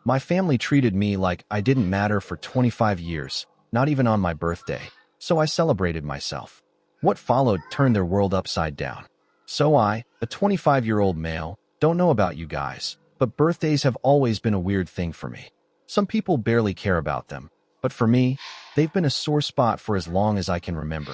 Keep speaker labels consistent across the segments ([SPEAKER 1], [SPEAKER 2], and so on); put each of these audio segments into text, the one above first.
[SPEAKER 1] My family treated me like I didn't matter for 25 years, not even on my birthday, so I celebrated myself. What followed turned their world upside down. So I, a 25-year-old male, don't know about you guys, but birthdays have always been a weird thing for me. Some people barely care about them, but for me, they've been a sore spot for as long as I can remember.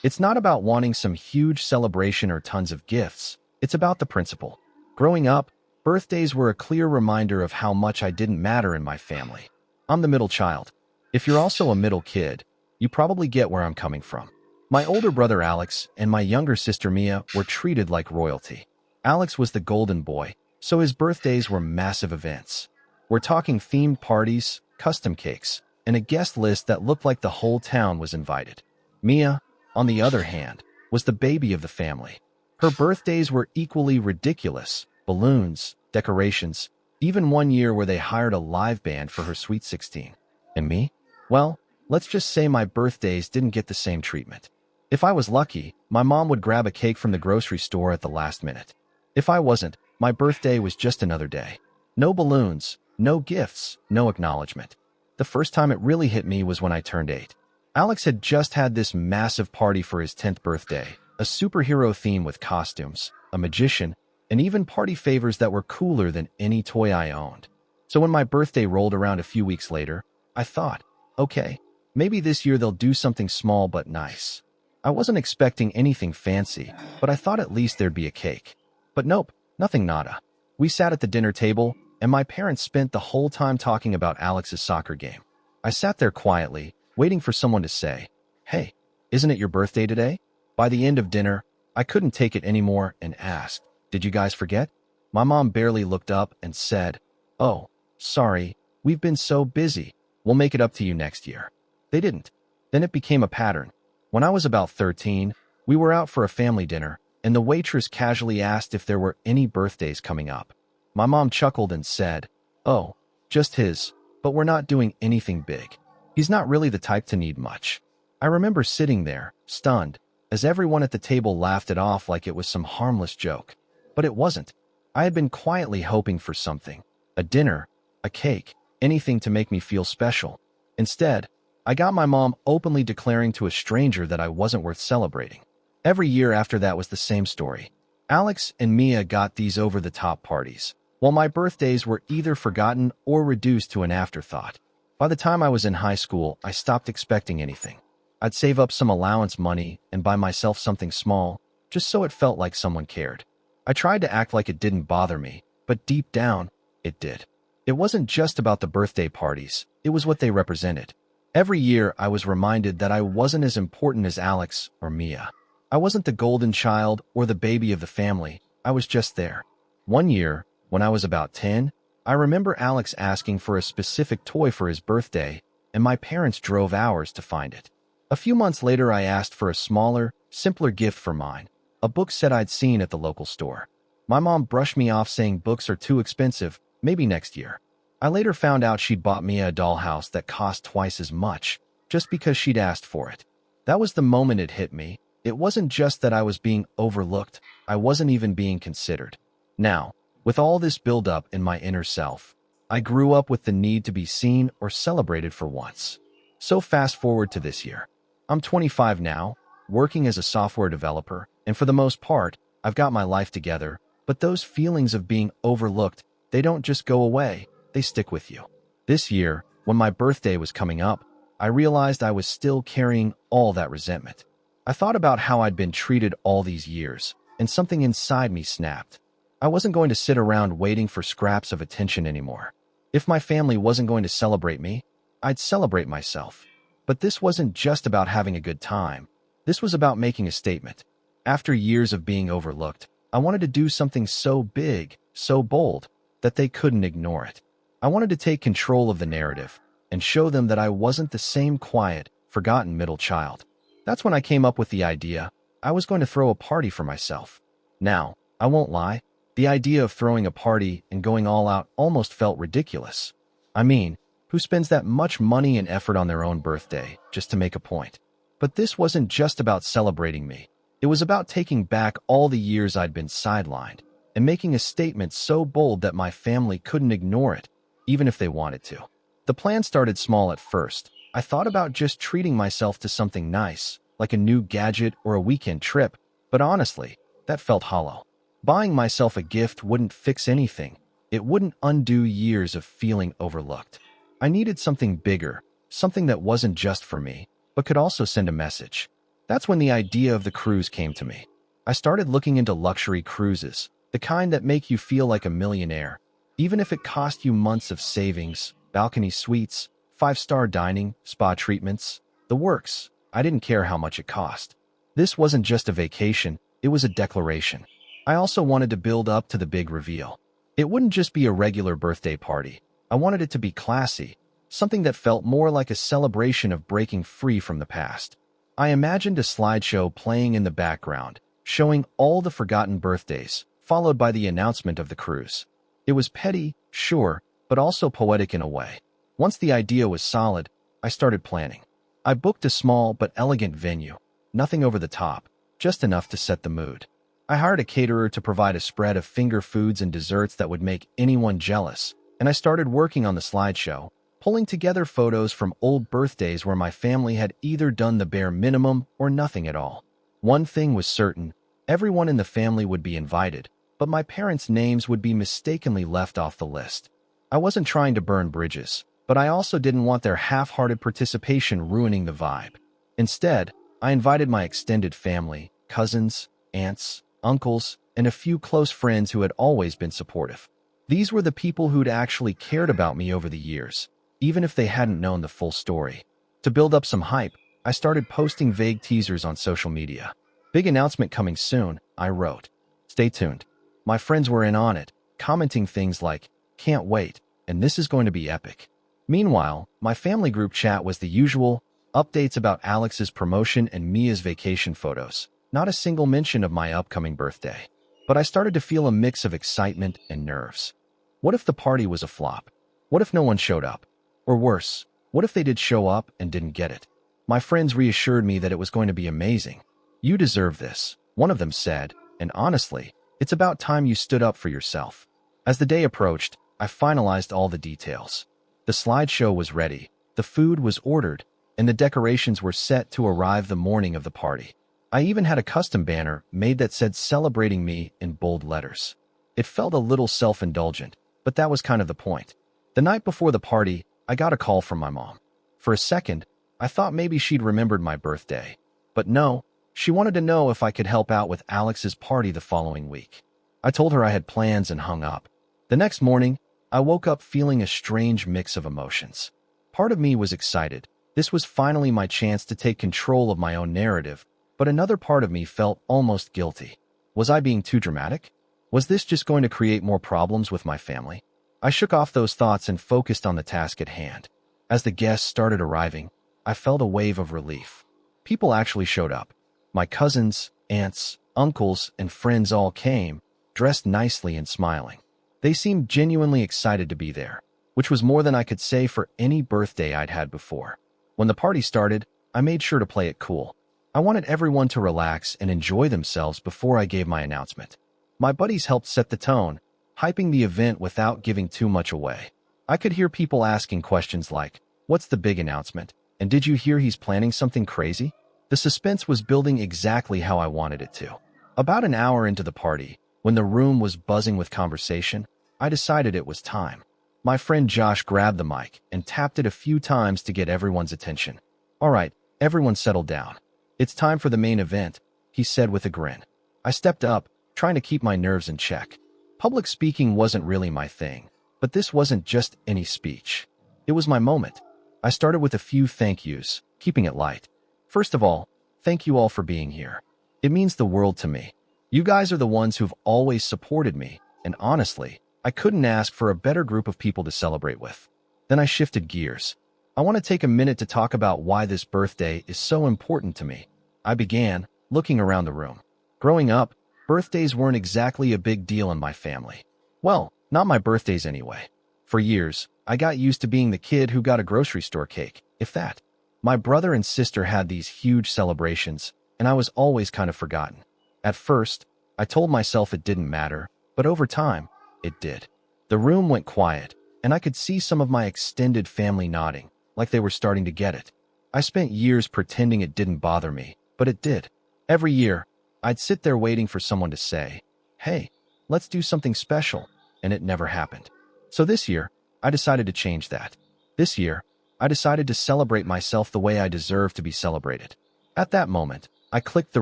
[SPEAKER 1] It's not about wanting some huge celebration or tons of gifts. It's about the principle. Growing up, birthdays were a clear reminder of how much I didn't matter in my family. I'm the middle child. If you're also a middle kid, you probably get where I'm coming from. My older brother Alex and my younger sister Mia were treated like royalty. Alex was the golden boy, so his birthdays were massive events. We're talking themed parties, custom cakes, and a guest list that looked like the whole town was invited. Mia, on the other hand, was the baby of the family. Her birthdays were equally ridiculous. Balloons, decorations, even one year where they hired a live band for her Sweet 16. And me? Well, let's just say my birthdays didn't get the same treatment. If I was lucky, my mom would grab a cake from the grocery store at the last minute. If I wasn't, my birthday was just another day. No balloons, no gifts, no acknowledgement. The first time it really hit me was when I turned 8. Alex had just had this massive party for his 10th birthday, a superhero theme with costumes, a magician, and even party favors that were cooler than any toy I owned. So when my birthday rolled around a few weeks later, I thought, okay, maybe this year they'll do something small but nice. I wasn't expecting anything fancy, but I thought at least there'd be a cake. But nope, nothing nada. We sat at the dinner table, and my parents spent the whole time talking about Alex's soccer game. I sat there quietly, waiting for someone to say, "Hey, isn't it your birthday today?" By the end of dinner, I couldn't take it anymore and asked, "Did you guys forget?" My mom barely looked up and said, "Oh, sorry, we've been so busy. We'll make it up to you next year." They didn't. Then it became a pattern. When I was about 13, we were out for a family dinner, and the waitress casually asked if there were any birthdays coming up. My mom chuckled and said, "Oh, just his, but we're not doing anything big. He's not really the type to need much." I remember sitting there, stunned, as everyone at the table laughed it off like it was some harmless joke. But it wasn't. I had been quietly hoping for something. A dinner, a cake, anything to make me feel special. Instead, I got my mom openly declaring to a stranger that I wasn't worth celebrating. Every year after that was the same story. Alex and Mia got these over-the-top parties, while my birthdays were either forgotten or reduced to an afterthought. By the time I was in high school, I stopped expecting anything. I'd save up some allowance money and buy myself something small, just so it felt like someone cared. I tried to act like it didn't bother me, but deep down, it did. It wasn't just about the birthday parties, it was what they represented. Every year, I was reminded that I wasn't as important as Alex or Mia. I wasn't the golden child or the baby of the family, I was just there. One year, when I was about 10, I remember Alex asking for a specific toy for his birthday, and my parents drove hours to find it. A few months later, I asked for a smaller, simpler gift for mine, a book set I'd seen at the local store. My mom brushed me off saying books are too expensive, maybe next year. I later found out she'd bought Mia a dollhouse that cost twice as much, just because she'd asked for it. That was the moment it hit me. It wasn't just that I was being overlooked, I wasn't even being considered. Now, with all this buildup in my inner self, I grew up with the need to be seen or celebrated for once. So fast forward to this year. I'm 25 now, working as a software developer, and for the most part, I've got my life together, but those feelings of being overlooked, they don't just go away, they stick with you. This year, when my birthday was coming up, I realized I was still carrying all that resentment. I thought about how I'd been treated all these years, and something inside me snapped. I wasn't going to sit around waiting for scraps of attention anymore. If my family wasn't going to celebrate me, I'd celebrate myself. But this wasn't just about having a good time. This was about making a statement. After years of being overlooked, I wanted to do something so big, so bold, that they couldn't ignore it. I wanted to take control of the narrative and show them that I wasn't the same quiet, forgotten middle child. That's when I came up with the idea. I was going to throw a party for myself. Now, I won't lie, the idea of throwing a party and going all out almost felt ridiculous. I mean, who spends that much money and effort on their own birthday just to make a point? But this wasn't just about celebrating me. It was about taking back all the years I'd been sidelined and making a statement so bold that my family couldn't ignore it. even if they wanted to. The plan started small at first. I thought about just treating myself to something nice, like a new gadget or a weekend trip, but honestly, that felt hollow. Buying myself a gift wouldn't fix anything. It wouldn't undo years of feeling overlooked. I needed something bigger, something that wasn't just for me, but could also send a message. That's when the idea of the cruise came to me. I started looking into luxury cruises, the kind that make you feel like a millionaire, even if it cost you months of savings, balcony suites, five-star dining, spa treatments, the works. I didn't care how much it cost. This wasn't just a vacation, it was a declaration. I also wanted to build up to the big reveal. It wouldn't just be a regular birthday party. I wanted it to be classy, something that felt more like a celebration of breaking free from the past. I imagined a slideshow playing in the background, showing all the forgotten birthdays, followed by the announcement of the cruise. It was petty, sure, but also poetic in a way. Once the idea was solid, I started planning. I booked a small but elegant venue, nothing over the top, just enough to set the mood. I hired a caterer to provide a spread of finger foods and desserts that would make anyone jealous, and I started working on the slideshow, pulling together photos from old birthdays where my family had either done the bare minimum or nothing at all. One thing was certain, everyone in the family would be invited, but my parents' names would be mistakenly left off the list. I wasn't trying to burn bridges, but I also didn't want their half-hearted participation ruining the vibe. Instead, I invited my extended family, cousins, aunts, uncles, and a few close friends who had always been supportive. These were the people who'd actually cared about me over the years, even if they hadn't known the full story. To build up some hype, I started posting vague teasers on social media. Big announcement coming soon, I wrote. Stay tuned. My friends were in on it, commenting things like, can't wait, and this is going to be epic. Meanwhile, my family group chat was the usual, updates about Alex's promotion and Mia's vacation photos. Not a single mention of my upcoming birthday. But I started to feel a mix of excitement and nerves. What if the party was a flop? What if no one showed up? Or worse, what if they did show up and didn't get it? My friends reassured me that it was going to be amazing. You deserve this, one of them said, and honestly, it's about time you stood up for yourself. As the day approached, I finalized all the details. The slideshow was ready, the food was ordered, and the decorations were set to arrive the morning of the party. I even had a custom banner made that said celebrating me in bold letters. It felt a little self-indulgent, but that was kind of the point. The night before the party, I got a call from my mom. For a second, I thought maybe she'd remembered my birthday. But no, she wanted to know if I could help out with Alex's party the following week. I told her I had plans and hung up. The next morning, I woke up feeling a strange mix of emotions. Part of me was excited. This was finally my chance to take control of my own narrative. But another part of me felt almost guilty. Was I being too dramatic? Was this just going to create more problems with my family? I shook off those thoughts and focused on the task at hand. As the guests started arriving, I felt a wave of relief. People actually showed up. My cousins, aunts, uncles, and friends all came, dressed nicely and smiling. They seemed genuinely excited to be there, which was more than I could say for any birthday I'd had before. When the party started, I made sure to play it cool. I wanted everyone to relax and enjoy themselves before I gave my announcement. My buddies helped set the tone, hyping the event without giving too much away. I could hear people asking questions like, what's the big announcement? And did you hear he's planning something crazy? The suspense was building exactly how I wanted it to. About an hour into the party, when the room was buzzing with conversation, I decided it was time. My friend Josh grabbed the mic and tapped it a few times to get everyone's attention. All right, everyone settled down. It's time for the main event, he said with a grin. I stepped up, trying to keep my nerves in check. Public speaking wasn't really my thing, but this wasn't just any speech. It was my moment. I started with a few thank yous, keeping it light. First of all, thank you all for being here. It means the world to me. You guys are the ones who've always supported me, and honestly, I couldn't ask for a better group of people to celebrate with. Then I shifted gears. I want to take a minute to talk about why this birthday is so important to me. I began, looking around the room. Growing up, birthdays weren't exactly a big deal in my family. Well, not my birthdays anyway. For years, I got used to being the kid who got a grocery store cake, if that. My brother and sister had these huge celebrations, and I was always kind of forgotten. At first, I told myself it didn't matter, but over time, it did. The room went quiet, and I could see some of my extended family nodding, like they were starting to get it. I spent years pretending it didn't bother me, but it did. Every year, I'd sit there waiting for someone to say, "Hey, let's do something special," and it never happened. So this year, I decided to change that. This year, I decided to celebrate myself the way I deserve to be celebrated. At that moment, I clicked the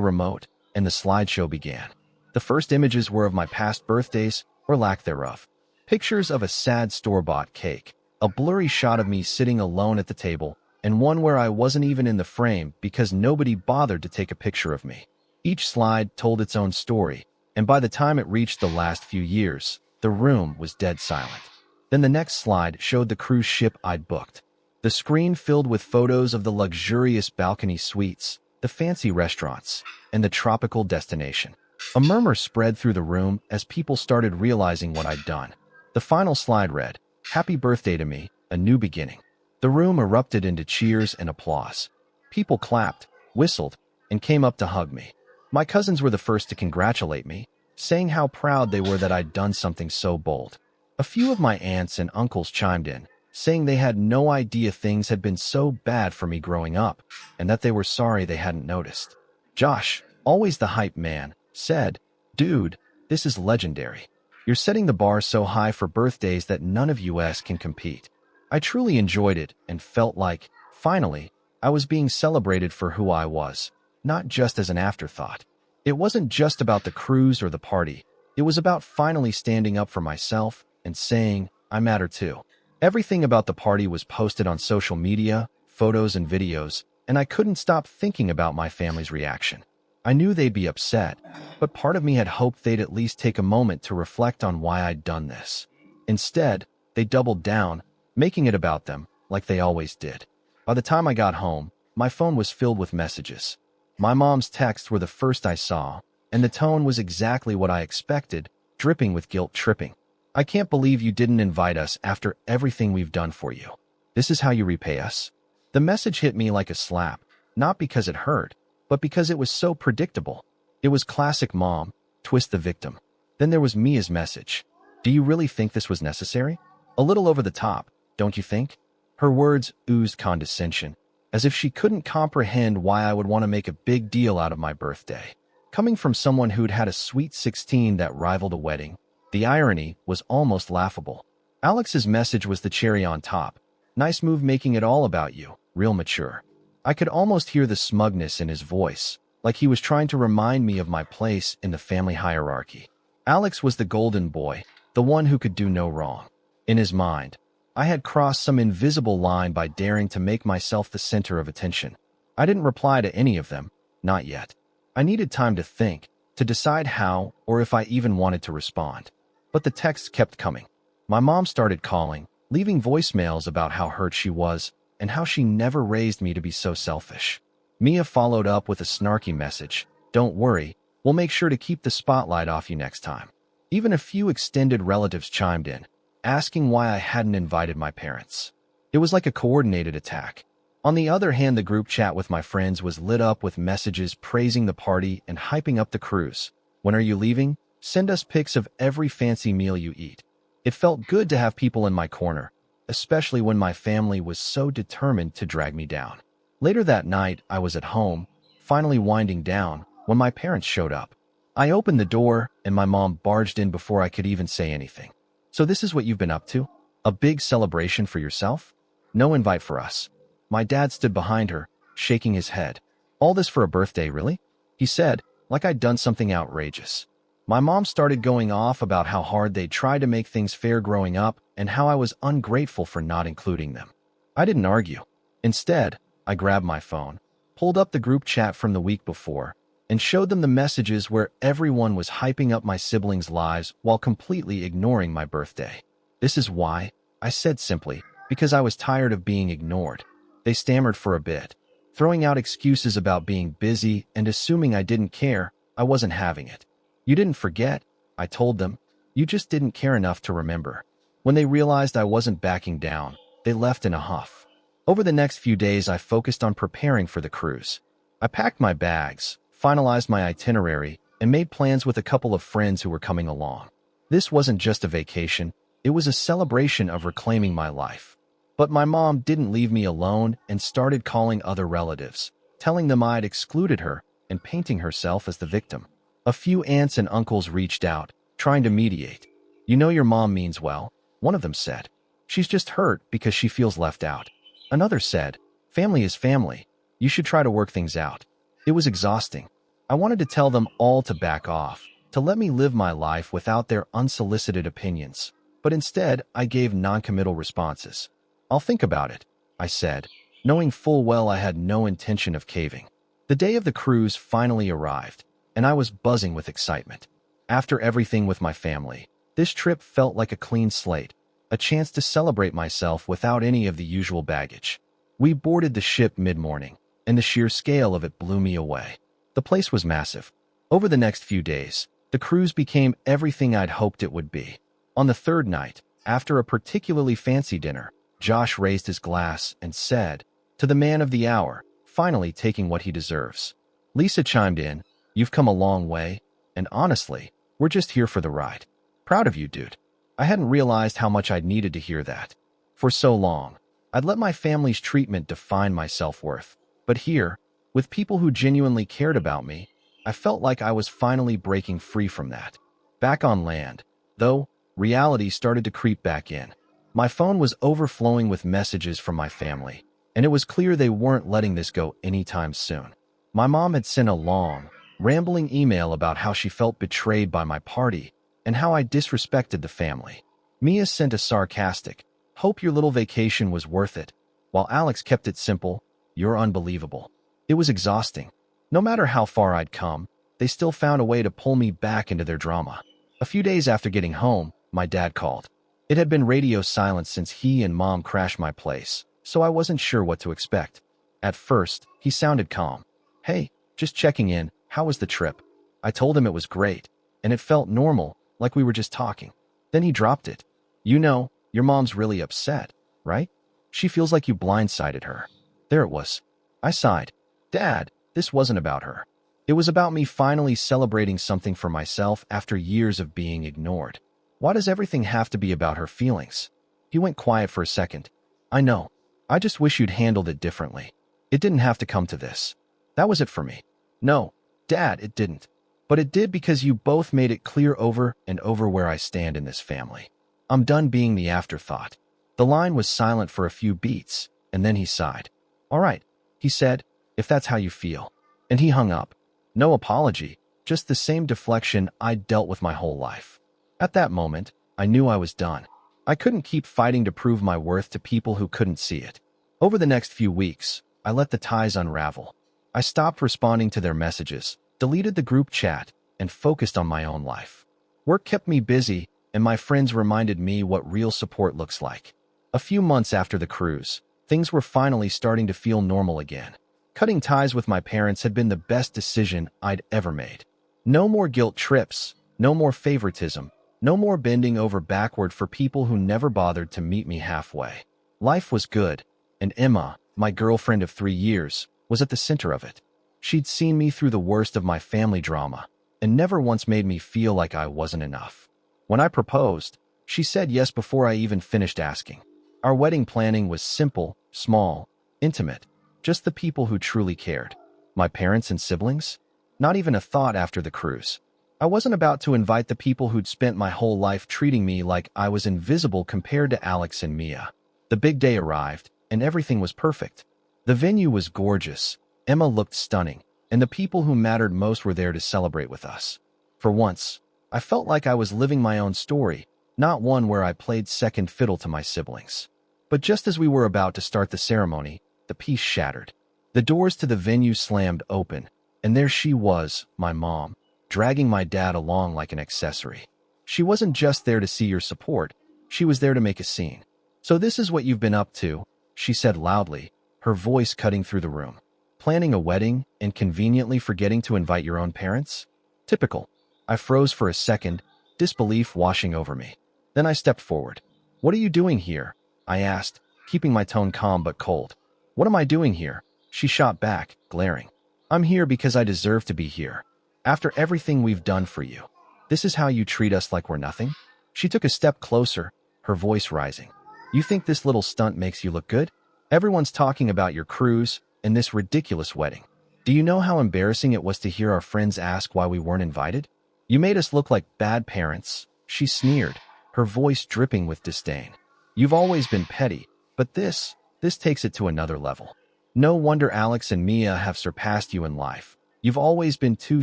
[SPEAKER 1] remote, and the slideshow began. The first images were of my past birthdays, or lack thereof. Pictures of a sad store-bought cake, a blurry shot of me sitting alone at the table, and one where I wasn't even in the frame because nobody bothered to take a picture of me. Each slide told its own story, and by the time it reached the last few years, the room was dead silent. Then the next slide showed the cruise ship I'd booked. The screen filled with photos of the luxurious balcony suites, the fancy restaurants, and the tropical destination. A murmur spread through the room as people started realizing what I'd done. The final slide read, "Happy birthday to me, a new beginning." The room erupted into cheers and applause. People clapped, whistled, and came up to hug me. My cousins were the first to congratulate me, saying how proud they were that I'd done something so bold. A few of my aunts and uncles chimed in, saying they had no idea things had been so bad for me growing up, and that they were sorry they hadn't noticed. Josh, always the hype man, said, "Dude, this is legendary. You're setting the bar so high for birthdays that none of us can compete." I truly enjoyed it and felt like, finally, I was being celebrated for who I was, not just as an afterthought. It wasn't just about the cruise or the party. It was about finally standing up for myself and saying, I matter too. Everything about the party was posted on social media, photos and videos, and I couldn't stop thinking about my family's reaction. I knew they'd be upset, but part of me had hoped they'd at least take a moment to reflect on why I'd done this. Instead, they doubled down, making it about them, like they always did. By the time I got home, my phone was filled with messages. My mom's texts were the first I saw, and the tone was exactly what I expected, dripping with guilt tripping. "I can't believe you didn't invite us after everything we've done for you. This is how you repay us?" The message hit me like a slap, not because it hurt, but because it was so predictable. It was classic mom, twist the victim. Then there was Mia's message. "Do you really think this was necessary? A little over the top, don't you think?" Her words oozed condescension, as if she couldn't comprehend why I would want to make a big deal out of my birthday. Coming from someone who'd had a sweet 16 that rivaled a wedding, the irony was almost laughable. Alex's message was the cherry on top. "Nice move making it all about you, real mature." I could almost hear the smugness in his voice, like he was trying to remind me of my place in the family hierarchy. Alex was the golden boy, the one who could do no wrong. In his mind, I had crossed some invisible line by daring to make myself the center of attention. I didn't reply to any of them, not yet. I needed time to think, to decide how or if I even wanted to respond. But the texts kept coming. My mom started calling, leaving voicemails about how hurt she was and how she never raised me to be so selfish. Mia followed up with a snarky message, "Don't worry, we'll make sure to keep the spotlight off you next time." Even a few extended relatives chimed in, asking why I hadn't invited my parents. It was like a coordinated attack. On the other hand, the group chat with my friends was lit up with messages praising the party and hyping up the cruise. "When are you leaving? Send us pics of every fancy meal you eat." It felt good to have people in my corner, especially when my family was so determined to drag me down. Later that night, I was at home, finally winding down, when my parents showed up. I opened the door, and my mom barged in before I could even say anything. "So this is what you've been up to? A big celebration for yourself? No invite for us." My dad stood behind her, shaking his head. "All this for a birthday, really?" he said, like I'd done something outrageous. My mom started going off about how hard they'd tried to make things fair growing up and how I was ungrateful for not including them. I didn't argue. Instead, I grabbed my phone, pulled up the group chat from the week before, and showed them the messages where everyone was hyping up my siblings' lives while completely ignoring my birthday. "This is why," I said simply, because I was tired of being ignored. They stammered for a bit, throwing out excuses about being busy and assuming I didn't care. I wasn't having it. "You didn't forget," I told them. "You just didn't care enough to remember." When they realized I wasn't backing down, they left in a huff. Over the next few days, I focused on preparing for the cruise. I packed my bags, finalized my itinerary, and made plans with a couple of friends who were coming along. This wasn't just a vacation, It was a celebration of reclaiming my life. But my mom didn't leave me alone and started calling other relatives, telling them I'd excluded her and painting herself as the victim. A few aunts and uncles reached out, trying to mediate. "You know your mom means well," one of them said. "She's just hurt because she feels left out." Another said, "Family is family. You should try to work things out." It was exhausting. I wanted to tell them all to back off, to let me live my life without their unsolicited opinions. But instead, I gave non-committal responses. "I'll think about it," I said, knowing full well I had no intention of caving. The day of the cruise finally arrived, and I was buzzing with excitement. After everything with my family, this trip felt like a clean slate, a chance to celebrate myself without any of the usual baggage. We boarded the ship mid-morning, and the sheer scale of it blew me away. The place was massive. Over the next few days, the cruise became everything I'd hoped it would be. On the third night, after a particularly fancy dinner, Josh raised his glass and said, "To the man of the hour, finally taking what he deserves." Lisa chimed in, "You've come a long way, and honestly, we're just here for the ride. Proud of you, dude." I hadn't realized how much I'd needed to hear that. For so long, I'd let my family's treatment define my self-worth. But here, with people who genuinely cared about me, I felt like I was finally breaking free from that. Back on land, though, reality started to creep back in. My phone was overflowing with messages from my family, and it was clear they weren't letting this go anytime soon. My mom had sent a long, rambling email about how she felt betrayed by my party and how I disrespected the family. Mia sent a sarcastic, "Hope your little vacation was worth it," while Alex kept it simple, "You're unbelievable." It was exhausting. No matter how far I'd come, they still found a way to pull me back into their drama. A few days after getting home, my dad called. It had been radio silence since he and Mom crashed my place, so I wasn't sure what to expect. At first, he sounded calm. "Hey, just checking in, how was the trip?" I told him it was great, and it felt normal, like we were just talking. Then he dropped it. "You know, your mom's really upset, right? She feels like you blindsided her." There it was. I sighed. "Dad, this wasn't about her. It was about me finally celebrating something for myself after years of being ignored. Why does everything have to be about her feelings?" He went quiet for a second. "I know. I just wish you'd handled it differently. It didn't have to come to this." That was it for me. "No, Dad, it didn't. But it did because you both made it clear over and over where I stand in this family. I'm done being the afterthought." The line was silent for a few beats, and then he sighed. "All right," he said, "if that's how you feel." And he hung up. No apology, just the same deflection I'd dealt with my whole life. At that moment, I knew I was done. I couldn't keep fighting to prove my worth to people who couldn't see it. Over the next few weeks, I let the ties unravel. I stopped responding to their messages, deleted the group chat, and focused on my own life. Work kept me busy, and my friends reminded me what real support looks like. A few months after the cruise, things were finally starting to feel normal again. Cutting ties with my parents had been the best decision I'd ever made. No more guilt trips, no more favoritism, no more bending over backward for people who never bothered to meet me halfway. Life was good, and Emma, my girlfriend of 3 years, was at the center of it. She'd seen me through the worst of my family drama, and never once made me feel like I wasn't enough. When I proposed, she said yes before I even finished asking. Our wedding planning was simple, small, intimate, just the people who truly cared. My parents and siblings? Not even a thought after the cruise. I wasn't about to invite the people who'd spent my whole life treating me like I was invisible compared to Alex and Mia. The big day arrived, and everything was perfect. The venue was gorgeous, Emma looked stunning, and the people who mattered most were there to celebrate with us. For once, I felt like I was living my own story, not one where I played second fiddle to my siblings. But just as we were about to start the ceremony, the piece shattered. The doors to the venue slammed open, and there she was, my mom, dragging my dad along like an accessory. She wasn't just there to see your support, she was there to make a scene. "So this is what you've been up to," she said loudly, her voice cutting through the room. "Planning a wedding and conveniently forgetting to invite your own parents? Typical." I froze for a second, disbelief washing over me. Then I stepped forward. "What are you doing here?" I asked, keeping my tone calm but cold. "What am I doing here?" she shot back, glaring. "I'm here because I deserve to be here. After everything we've done for you. This is how you treat us like we're nothing?" She took a step closer, her voice rising. You think this little stunt makes you look good? Everyone's talking about your cruise and this ridiculous wedding. Do you know how embarrassing it was to hear our friends ask why we weren't invited? You made us look like bad parents, she sneered, her voice dripping with disdain. You've always been petty, but this takes it to another level. No wonder Alex and Mia have surpassed you in life. You've always been too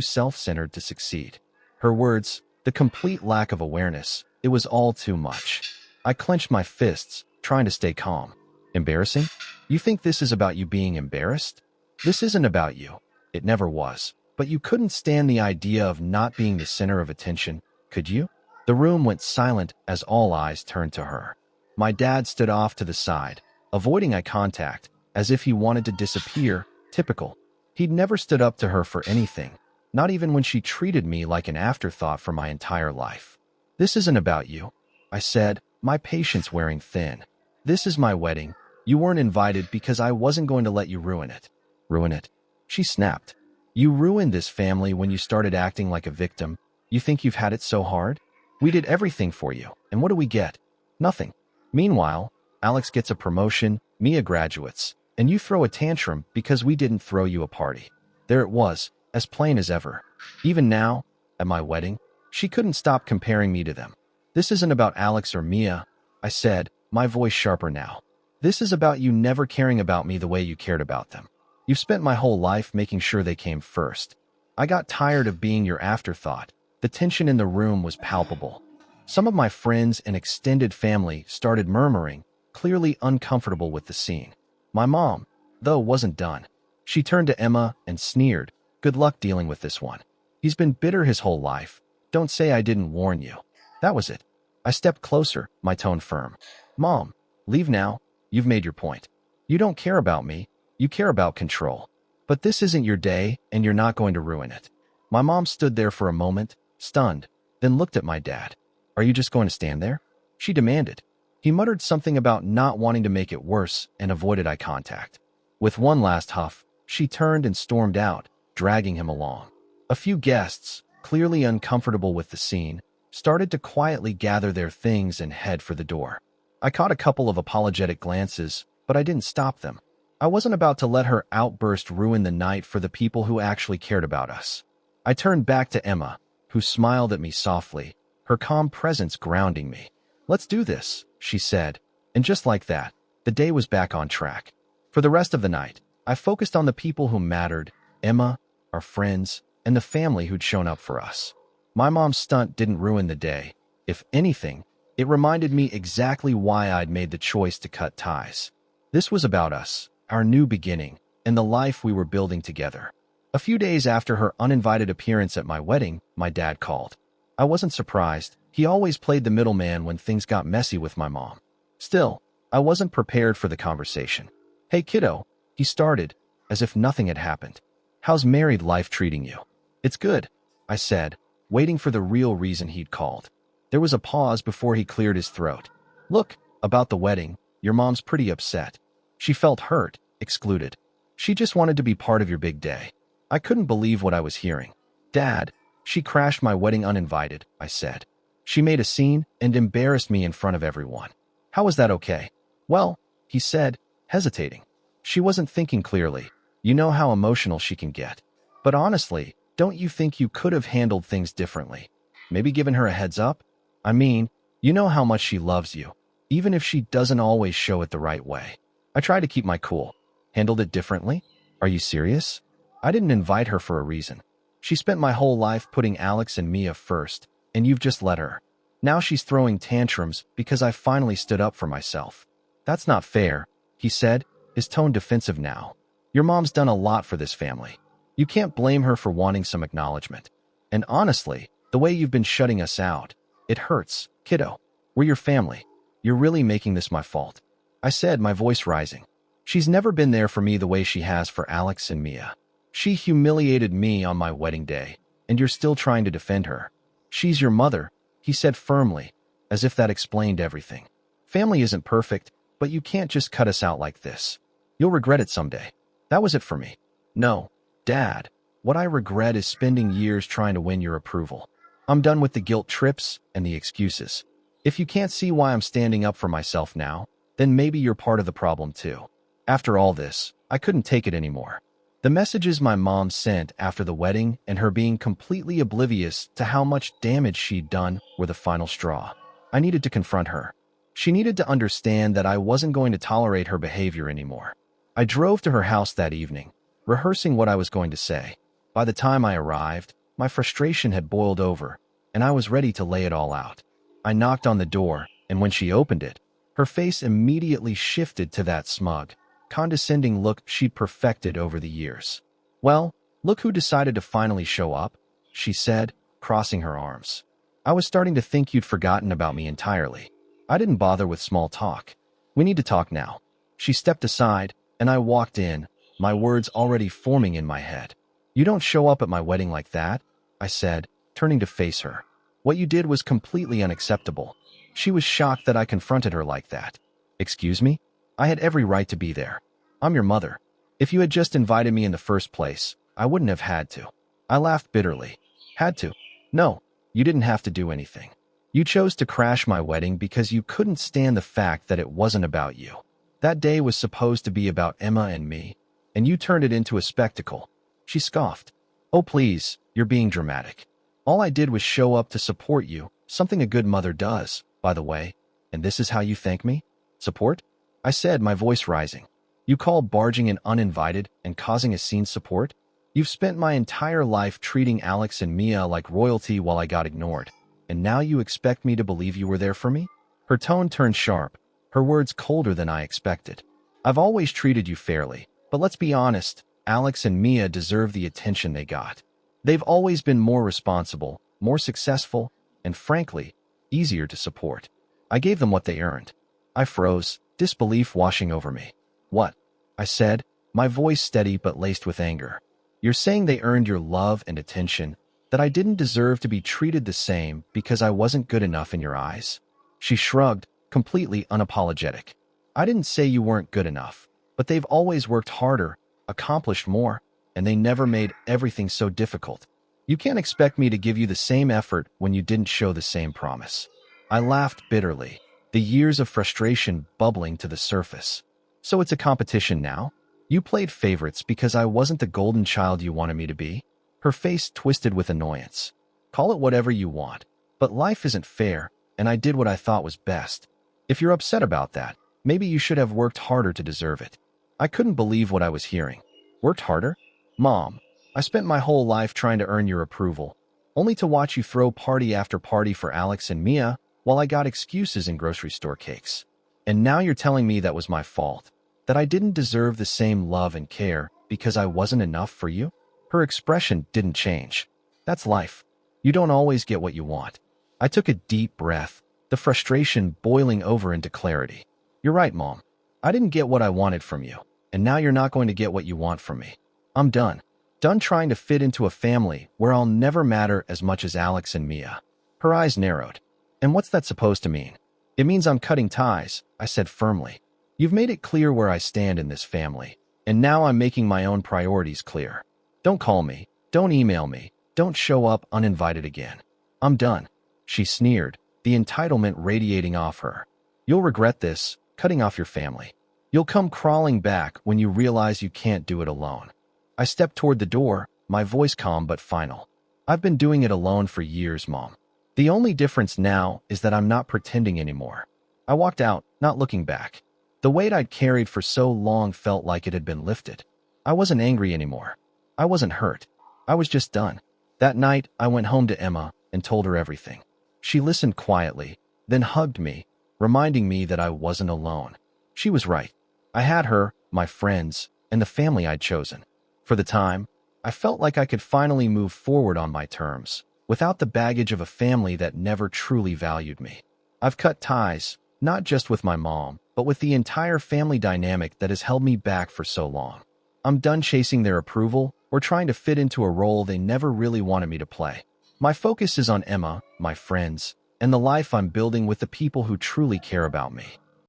[SPEAKER 1] self-centered to succeed. Her words, the complete lack of awareness, it was all too much. I clenched my fists, trying to stay calm. Embarrassing? You think this is about you being embarrassed? This isn't about you. It never was. But you couldn't stand the idea of not being the center of attention, could you? The room went silent as all eyes turned to her. My dad stood off to the side, avoiding eye contact, as if he wanted to disappear. Typical. He'd never stood up to her for anything, not even when she treated me like an afterthought for my entire life. This isn't about you, I said, my patience wearing thin. This is my wedding. You weren't invited because I wasn't going to let you ruin it. Ruin it? She snapped. You ruined this family when you started acting like a victim. You think you've had it so hard? We did everything for you, and what do we get? Nothing. Meanwhile, Alex gets a promotion, Mia graduates, and you throw a tantrum because we didn't throw you a party. There it was, as plain as ever. Even now, at my wedding, she couldn't stop comparing me to them. This isn't about Alex or Mia, I said, my voice sharper now. This is about you never caring about me the way you cared about them. You've spent my whole life making sure they came first. I got tired of being your afterthought. The tension in the room was palpable. Some of my friends and extended family started murmuring, clearly uncomfortable with the scene. My mom, though, wasn't done. She turned to Emma and sneered, good luck dealing with this one. He's been bitter his whole life. Don't say I didn't warn you. That was it. I stepped closer, my tone firm. Mom, leave now. You've made your point. You don't care about me. You care about control. But this isn't your day, and you're not going to ruin it. My mom stood there for a moment, stunned, then looked at my dad. Are you just going to stand there? She demanded. He muttered something about not wanting to make it worse and avoided eye contact. With one last huff, she turned and stormed out, dragging him along. A few guests, clearly uncomfortable with the scene, started to quietly gather their things and head for the door. I caught a couple of apologetic glances, but I didn't stop them. I wasn't about to let her outburst ruin the night for the people who actually cared about us. I turned back to Emma, who smiled at me softly, her calm presence grounding me. Let's do this, she said, and just like that, the day was back on track. For the rest of the night, I focused on the people who mattered, Emma, our friends, and the family who'd shown up for us. My mom's stunt didn't ruin the day. If anything, it reminded me exactly why I'd made the choice to cut ties. This was about us, our new beginning, and the life we were building together. A few days after her uninvited appearance at my wedding, my dad called. I wasn't surprised. He always played the middleman when things got messy with my mom. Still, I wasn't prepared for the conversation. Hey kiddo, he started, as if nothing had happened. How's married life treating you? It's good, I said, waiting for the real reason he'd called. There was a pause before he cleared his throat. Look, about the wedding, your mom's pretty upset. She felt hurt, excluded. She just wanted to be part of your big day. I couldn't believe what I was hearing. Dad, she crashed my wedding uninvited, I said. She made a scene and embarrassed me in front of everyone. How was that okay? Well, he said, hesitating. She wasn't thinking clearly. You know how emotional she can get. But honestly, don't you think you could have handled things differently? Maybe given her a heads up? I mean, you know how much she loves you, even if she doesn't always show it the right way. I tried to keep my cool. Handled it differently? Are you serious? I didn't invite her for a reason. She spent my whole life putting Alex and Mia first, and you've just let her. Now she's throwing tantrums because I finally stood up for myself. That's not fair, he said, his tone defensive now. Your mom's done a lot for this family. You can't blame her for wanting some acknowledgement. And honestly, the way you've been shutting us out, it hurts, kiddo. We're your family. You're really making this my fault. I said, my voice rising. She's never been there for me the way she has for Alex and Mia. She humiliated me on my wedding day, and you're still trying to defend her. She's your mother, he said firmly, as if that explained everything. Family isn't perfect, but you can't just cut us out like this. You'll regret it someday. That was it for me. No, Dad, what I regret is spending years trying to win your approval. I'm done with the guilt trips and the excuses. If you can't see why I'm standing up for myself now, then maybe you're part of the problem too. After all this, I couldn't take it anymore. The messages my mom sent after the wedding and her being completely oblivious to how much damage she'd done were the final straw. I needed to confront her. She needed to understand that I wasn't going to tolerate her behavior anymore. I drove to her house that evening, rehearsing what I was going to say. By the time I arrived, my frustration had boiled over, and I was ready to lay it all out. I knocked on the door, and when she opened it, her face immediately shifted to that smug, condescending look she'd perfected over the years. "Well, look who decided to finally show up," she said, crossing her arms. "I was starting to think you'd forgotten about me entirely. I didn't bother with small talk. We need to talk now." She stepped aside, and I walked in, my words already forming in my head. "You don't show up at my wedding like that," I said, turning to face her. "What you did was completely unacceptable." She was shocked that I confronted her like that. "Excuse me? I had every right to be there. I'm your mother. If you had just invited me in the first place, I wouldn't have had to." I laughed bitterly. "Had to? No, you didn't have to do anything. You chose to crash my wedding because you couldn't stand the fact that it wasn't about you. That day was supposed to be about Emma and me, and you turned it into a spectacle." She scoffed. "Oh please, you're being dramatic. All I did was show up to support you, something a good mother does, by the way, and this is how you thank me? Support?" I said, my voice rising. "You call barging in uninvited and causing a scene support? You've spent my entire life treating Alex and Mia like royalty while I got ignored, and now you expect me to believe you were there for me?" Her tone turned sharp, her words colder than I expected. "I've always treated you fairly, but let's be honest, Alex and Mia deserve the attention they got. They've always been more responsible, more successful, and frankly, easier to support. I gave them what they earned." I froze, disbelief washing over me. "What?" I said, my voice steady but laced with anger. "You're saying they earned your love and attention, that I didn't deserve to be treated the same because I wasn't good enough in your eyes?" She shrugged, completely unapologetic. "I didn't say you weren't good enough, but they've always worked harder, accomplished more, and they never made everything so difficult. You can't expect me to give you the same effort when you didn't show the same promise." I laughed bitterly, the years of frustration bubbling to the surface. "So it's a competition now? You played favorites because I wasn't the golden child you wanted me to be?" Her face twisted with annoyance. "Call it whatever you want, but life isn't fair, and I did what I thought was best. If you're upset about that, maybe you should have worked harder to deserve it." I couldn't believe what I was hearing. "Worked harder? Mom, I spent my whole life trying to earn your approval, only to watch you throw party after party for Alex and Mia while I got excuses in grocery store cakes. And now you're telling me that was my fault, that I didn't deserve the same love and care because I wasn't enough for you?" Her expression didn't change. "That's life. You don't always get what you want." I took a deep breath, the frustration boiling over into clarity. "You're right, Mom. I didn't get what I wanted from you, and now you're not going to get what you want from me. I'm done. Done trying to fit into a family where I'll never matter as much as Alex and Mia." Her eyes narrowed. "And what's that supposed to mean?" "It means I'm cutting ties," I said firmly. "You've made it clear where I stand in this family, and now I'm making my own priorities clear. Don't call me, don't email me, don't show up uninvited again. I'm done." She sneered, the entitlement radiating off her. "You'll regret this, cutting off your family. You'll come crawling back when you realize you can't do it alone." I stepped toward the door, my voice calm but final. "I've been doing it alone for years, Mom. The only difference now is that I'm not pretending anymore." I walked out, not looking back. The weight I'd carried for so long felt like it had been lifted. I wasn't angry anymore. I wasn't hurt. I was just done. That night, I went home to Emma and told her everything. She listened quietly, then hugged me, reminding me that I wasn't alone. She was right. I had her, my friends, and the family I'd chosen. For the time, I felt like I could finally move forward on my terms, without the baggage of a family that never truly valued me. I've cut ties, not just with my mom, but with the entire family dynamic that has held me back for so long. I'm done chasing their approval or trying to fit into a role they never really wanted me to play. My focus is on Emma, my friends, and the life I'm building with the people who truly care about me.